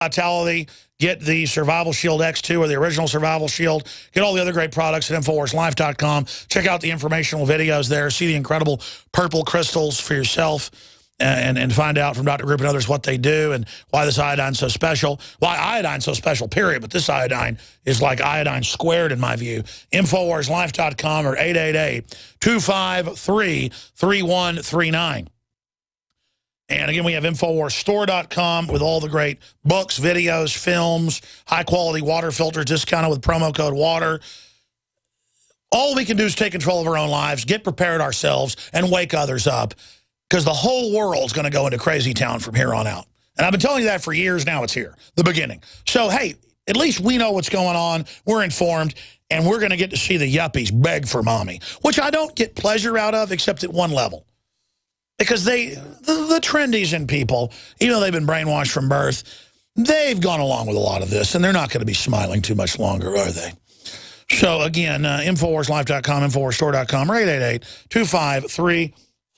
Vitality, get the Survival Shield X2 or the original Survival Shield. Get all the other great products at InfoWarsLife.com. Check out the informational videos there. See the incredible purple crystals for yourself and find out from Dr. Group and others what they do and why this iodine's so special. Why iodine's so special, period. But this iodine is like iodine squared in my view. InfoWarsLife.com or 888-253-3139. And again, we have InfoWarsStore.com with all the great books, videos, films, high-quality water filters discounted with promo code WATER. All we can do is take control of our own lives, get prepared ourselves, and wake others up, because the whole world's going to go into crazy town from here on out. And I've been telling you that for years now. It's here, the beginning. So, hey, at least we know what's going on. We're informed, and we're going to get to see the yuppies beg for mommy, which I don't get pleasure out of except at one level. Because the trendies and people, even though they've been brainwashed from birth, they've gone along with a lot of this, and they're not going to be smiling too much longer, are they? So, again, InfoWarsLife.com, InfoWarsStore.com, or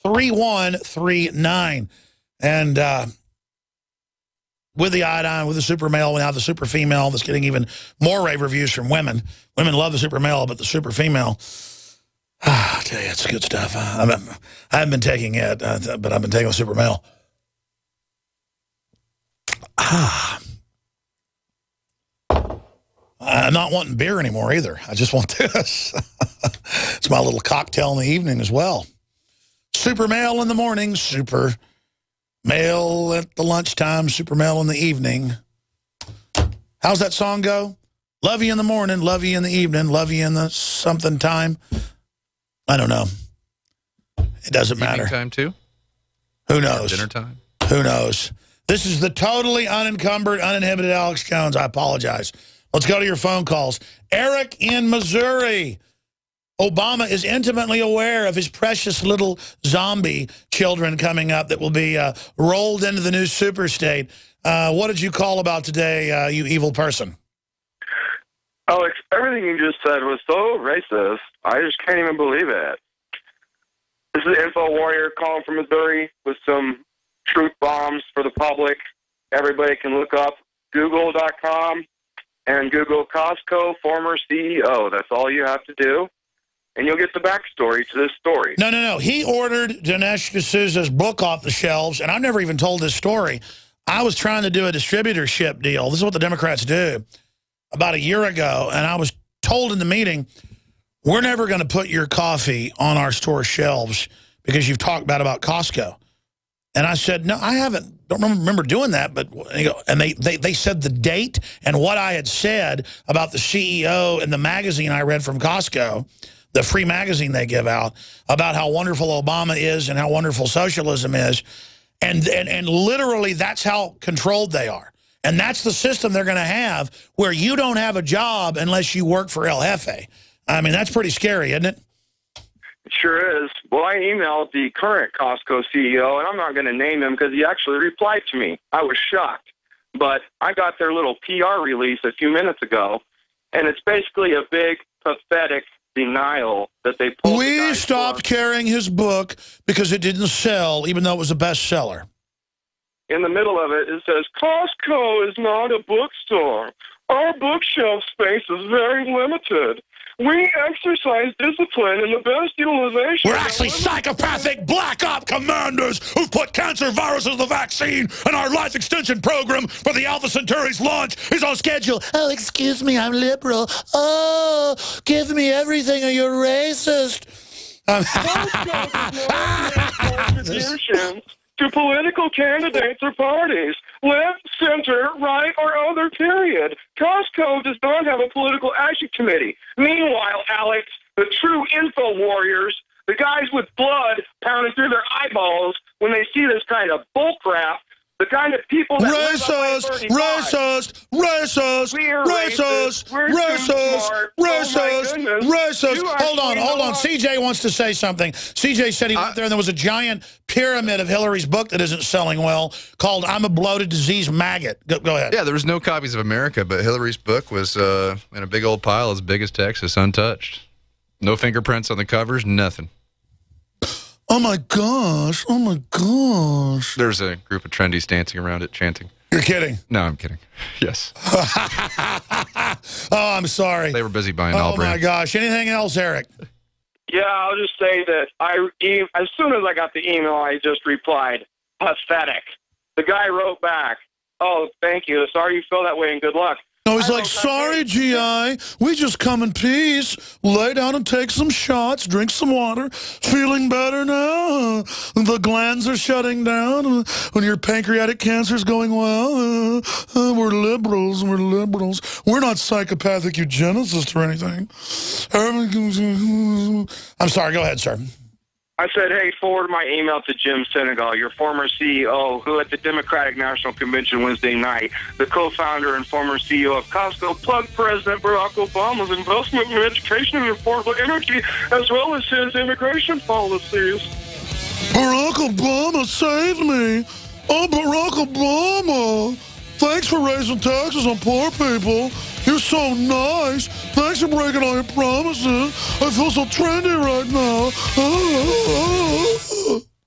888-253-3139. And with the iodine, with the super male, we have the super female that's getting even more rave reviews from women. Women love the super male, but the super female... I tell you, it's good stuff. I haven't been taking it, but I've been taking the super male. I'm not wanting beer anymore either. I just want this. It's my little cocktail in the evening as well. Super male in the morning, super male at the lunchtime, super male in the evening. How's that song go? Love you in the morning, love you in the evening, love you in the something time. I don't know. It doesn't matter. Evening time too? Who knows? Dinner time? Who knows? This is the totally unencumbered, uninhibited Alex Jones. I apologize. Let's go to your phone calls. Eric in Missouri. Obama is intimately aware of his precious little zombie children coming up that will be rolled into the new superstate. What did you call about today, you evil person? Alex, everything you just said was so racist. I just can't even believe it. This is Info Warrior calling from Missouri with some truth bombs for the public. Everybody can look up Google.com and Google Costco former CEO. That's all you have to do, and you'll get the backstory to this story. No. He ordered Dinesh D'Souza's book off the shelves, and I've never even told this story. I was trying to do a distributorship deal. This is what the Democrats do. About a year ago, and I was told in the meeting, we're never going to put your coffee on our store shelves because you've talked bad about Costco. And I said, no, I haven't. Don't remember doing that. But and they said the date and what I had said about the CEO and the magazine I read from Costco, the free magazine they give out, about how wonderful Obama is and how wonderful socialism is. And literally that's how controlled they are. And that's the system they're going to have, where you don't have a job unless you work for El Jefe. I mean, that's pretty scary, isn't it? It sure is. Well, I emailed the current Costco CEO, and I'm not going to name him because he actually replied to me. I was shocked. But I got their little PR release a few minutes ago, and it's basically a big, pathetic denial that they pulled. We stopped carrying his book because it didn't sell, even though it was a bestseller. In the middle of it, it says, Costco is not a bookstore. Our bookshelf space is very limited. We exercise discipline and the best utilization. We're actually psychopathic black op commanders who've put cancer viruses in the vaccine, and our life extension program for the Alpha Centauri's launch is on schedule. Oh, excuse me, I'm liberal. Oh, give me everything or you're racist. Contributions to political candidates or parties, left, center, right, or other, period. Costco does not have a political action committee. Meanwhile, Alex, the true info warriors, the guys with blood pounding through their eyeballs when they see this kind of bullcrap, the kind of people that racist. Hold on. CJ wants to say something. CJ said he went there and there was a giant pyramid of Hillary's book that isn't selling well called I'm a Bloated Disease Maggot. Go ahead. Yeah, there was no copies of America, but Hillary's book was in a big old pile as big as Texas, untouched. No fingerprints on the covers, nothing. Oh, my gosh. Oh, my gosh. There's a group of trendies dancing around it, chanting. You're kidding. No, I'm kidding. Yes. Oh, I'm sorry. They were busy buying Oh, all my brands. gosh. Anything else, Eric? Yeah, I'll just say that as soon as I got the email, I just replied, pathetic. The guy wrote back, oh, thank you. Sorry you feel that way and good luck. No, he's like, sorry, GI. We just come in peace. Lay down and take some shots, drink some water. Feeling better now. The glands are shutting down. When your pancreatic cancer's going well. We're liberals. We're liberals. We're not psychopathic eugenicists or anything. I'm sorry. Go ahead, sir. I said, hey, forward my email to Jim Senegal, your former CEO, who at the Democratic National Convention Wednesday night, the co-founder and former CEO of Costco, plugged President Barack Obama's investment in education and affordable energy, as well as his immigration policies. Barack Obama saved me. Oh, Barack Obama. Thanks for raising taxes on poor people. You're so nice. Thanks for breaking all your promises. I feel so trendy right now.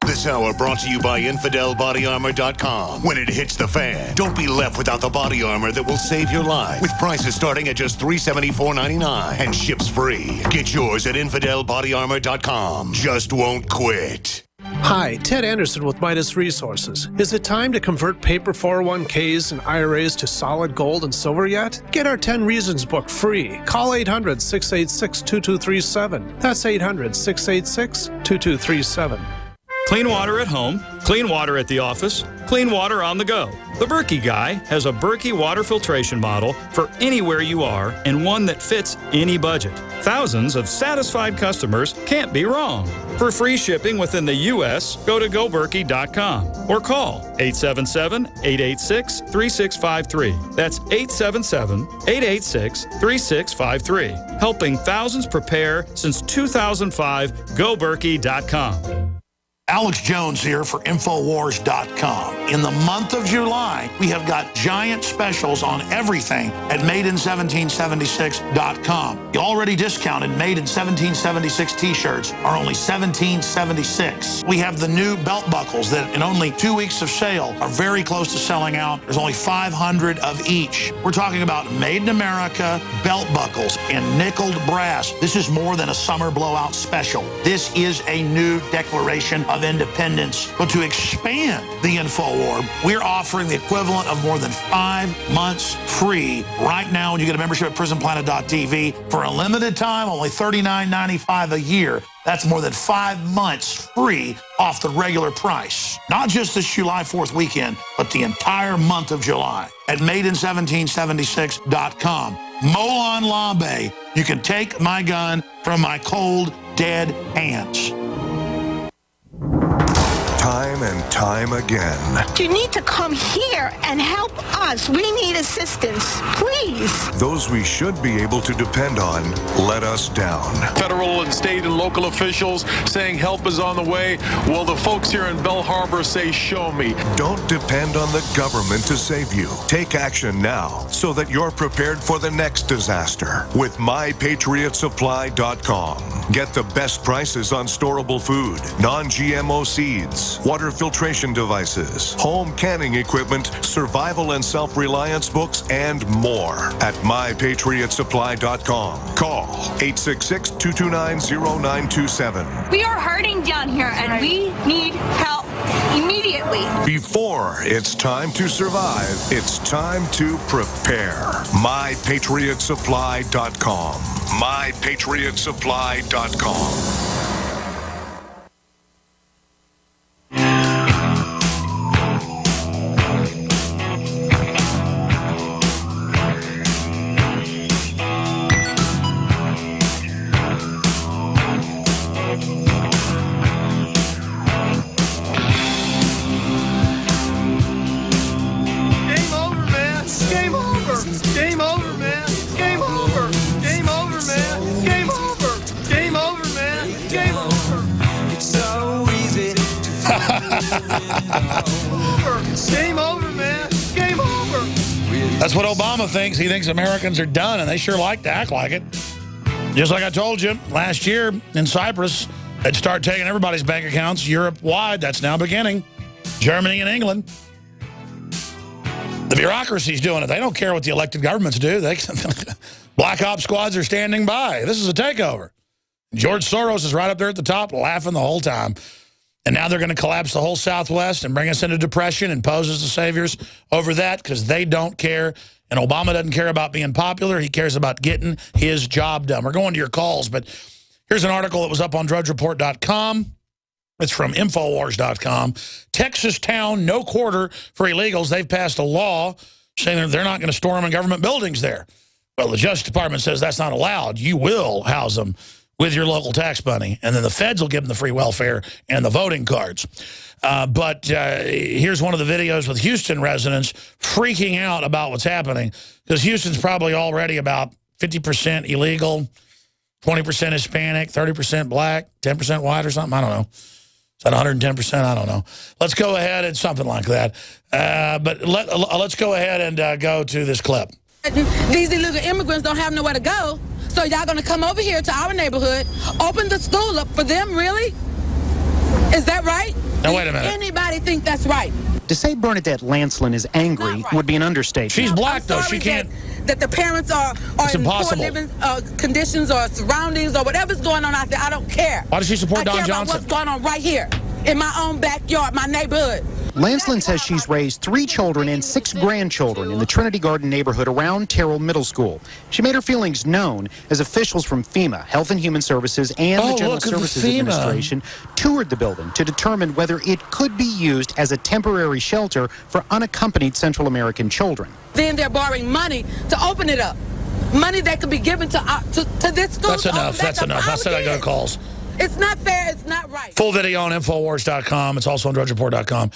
This hour brought to you by InfidelBodyArmor.com. When it hits the fan, don't be left without the body armor that will save your life. With prices starting at just $374.99 and ships free. Get yours at InfidelBodyArmor.com. Just won't quit. Hi, Ted Anderson with Midas Resources. Is it time to convert paper 401ks and IRAs to solid gold and silver yet? Get our 10 Reasons book free. Call 800-686-2237. That's 800-686-2237. Clean water at home, clean water at the office, clean water on the go. The Berkey Guy has a Berkey water filtration model for anywhere you are and one that fits any budget. Thousands of satisfied customers can't be wrong. For free shipping within the U.S., go to goberkey.com or call 877-886-3653. That's 877-886-3653. Helping thousands prepare since 2005, goberkey.com. Alex Jones here for Infowars.com. In the month of July, we have got giant specials on everything at MadeIn1776.com. The already discounted Made in 1776 t-shirts are only $17.76. We have the new belt buckles that in only 2 weeks of sale are very close to selling out. There's only 500 of each. We're talking about Made in America belt buckles in nickeled brass. This is more than a summer blowout special. This is a new declaration of independence. But to expand the InfoWar, we're offering the equivalent of more than 5 months free right now when you get a membership at prisonplanet.tv for a limited time, only $39.95 a year. That's more than 5 months free off the regular price. Not just this July 4th weekend, but the entire month of July at MadeIn1776.com. Molon Labe, you can take my gun from my cold, dead hands. Time and time again. You need to come here and help us. We need assistance, please. Those we should be able to depend on let us down. Federal and state and local officials saying help is on the way. Well, the folks here in Bell Harbor say, show me. Don't depend on the government to save you. Take action now so that you're prepared for the next disaster with MyPatriotSupply.com. Get the best prices on storable food, non-GMO seeds, water filtration devices, home canning equipment, survival and self-reliance books, and more at MyPatriotSupply.com. Call 866-229-0927. We are hurting down here, and we need help immediately. Before it's time to survive, it's time to prepare. MyPatriotSupply.com. MyPatriotSupply.com. Game over, man. Game over. That's what Obama thinks. He thinks Americans are done, and they sure like to act like it. Just like I told you, last year in Cyprus, they'd start taking everybody's bank accounts Europe-wide. That's now beginning. Germany and England. The bureaucracy's doing it. They don't care what the elected governments do. Black ops squads are standing by. This is a takeover. George Soros is right up there at the top laughing the whole time. And now they're going to collapse the whole Southwest and bring us into depression and pose as the saviors over that because they don't care. And Obama doesn't care about being popular. He cares about getting his job done. We're going to your calls, but here's an article that was up on drudgereport.com. It's from Infowars.com. Texas town, no quarter for illegals. They've passed a law saying they're not going to store them in government buildings there. Well, the Justice Department says that's not allowed. You will house them with your local tax money, and then the feds will give them the free welfare and the voting cards. But here's one of the videos with Houston residents freaking out about what's happening, because Houston's probably already about 50% illegal, 20% Hispanic, 30% black, 10% white or something. I don't know. Is that 110%? I don't know. Let's go ahead and something like that. But let's go ahead and go to this clip. These illegal immigrants don't have nowhere to go, so y'all gonna come over here to our neighborhood, open the school up for them, really? Is that right? Now, wait a minute. Anybody think that's right? To say Bernadette Lancelin is angry would be an understatement. She's black, though. She can't. That the parents are in poor living conditions or surroundings or whatever's going on out there. I don't care. Why does she support Don Johnson? I care about what's going on right here in my own backyard, my neighborhood. Lancelin says she's raised 3 children and 6 grandchildren in the Trinity Garden neighborhood around Terrell Middle School. She made her feelings known as officials from FEMA, Health and Human Services, and the General Services Administration toured the building to determine whether it could be used as a temporary shelter for unaccompanied Central American children. Then they're borrowing money to open it up. Money that could be given to this school. That's enough. That's enough. I said I go to calls. It's not fair. It's not right. Full video on Infowars.com. It's also on DrudgeReport.com.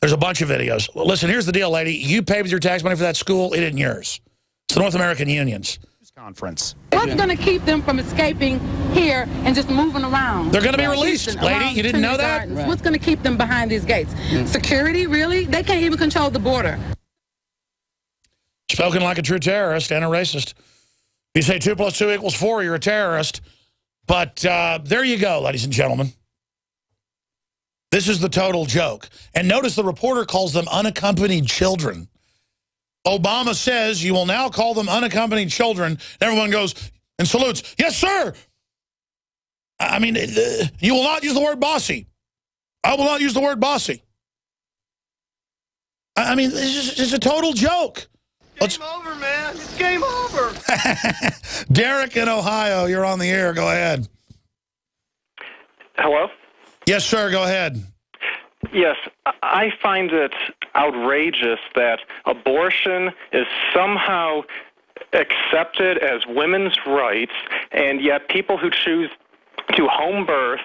There's a bunch of videos. Listen, here's the deal, lady. You paid with your tax money for that school. It isn't yours. It's the North American Union's. Conference. What's going to keep them from escaping here and just moving around? They're going to be released, lady. You didn't know that? Right. What's going to keep them behind these gates? Security, really? They can't even control the border. Spoken like a true terrorist and a racist. You say 2 + 2 = 4, you're a terrorist. But there you go, ladies and gentlemen. This is the total joke. And notice the reporter calls them unaccompanied children. Obama says you will now call them unaccompanied children. Everyone goes and salutes. Yes, sir. I mean, you will not use the word bossy. I will not use the word bossy. I mean, it's a total joke. Game over, man. It's game over. Derek in Ohio, you're on the air. Go ahead. Hello? Yes, sir. Go ahead. Yes. I find it outrageous that abortion is somehow accepted as women's rights, and yet people who choose to home birth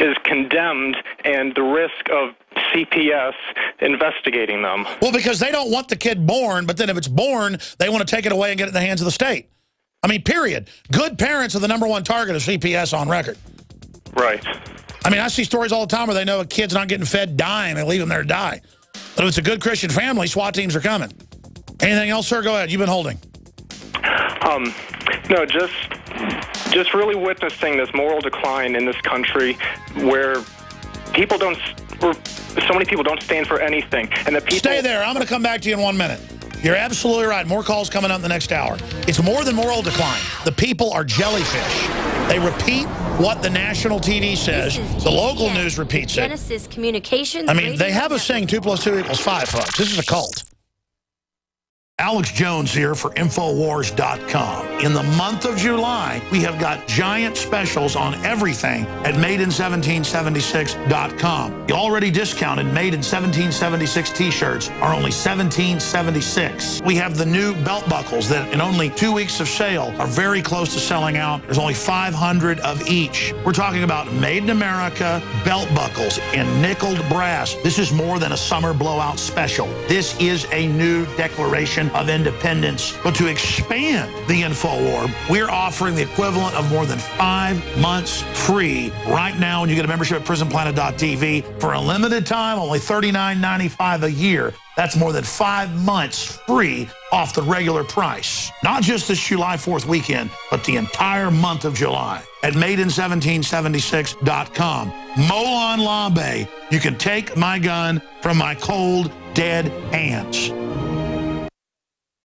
is condemned and the risk of CPS investigating them. Well, because they don't want the kid born, but then if it's born, they want to take it away and get it in the hands of the state. I mean, period. Good parents are the #1 target of CPS on record. Right. I mean, I see stories all the time where they know a kid's not getting fed dying. They leave them there to die. But if it's a good Christian family, SWAT teams are coming. Anything else, sir? Go ahead. You've been holding. No, just really witnessing this moral decline in this country where so many people don't stand for anything. And the people... Stay there. I'm going to come back to you in 1 minute. You're absolutely right. More calls coming up in the next hour. It's more than moral decline. The people are jellyfish. They repeat what the national TV says. The local news repeats it. Genesis Communications. I mean, they have us saying 2 + 2 = 5, folks. This is a cult. Alex Jones here for Infowars.com. In the month of July, we have got giant specials on everything at MadeIn1776.com. The already discounted Made in 1776 t-shirts are only $17.76. We have the new belt buckles that in only 2 weeks of sale are very close to selling out. There's only 500 of each. We're talking about Made in America belt buckles in nickeled brass. This is more than a summer blowout special. This is a new declaration of independence. But to expand the InfoWar, we're offering the equivalent of more than 5 months free right now when you get a membership at PrisonPlanet.tv for a limited time, only $39.95 a year. That's more than 5 months free off the regular price. Not just this July 4th weekend, but the entire month of July at MadeIn1776.com. Molon Labe, you can take my gun from my cold, dead hands.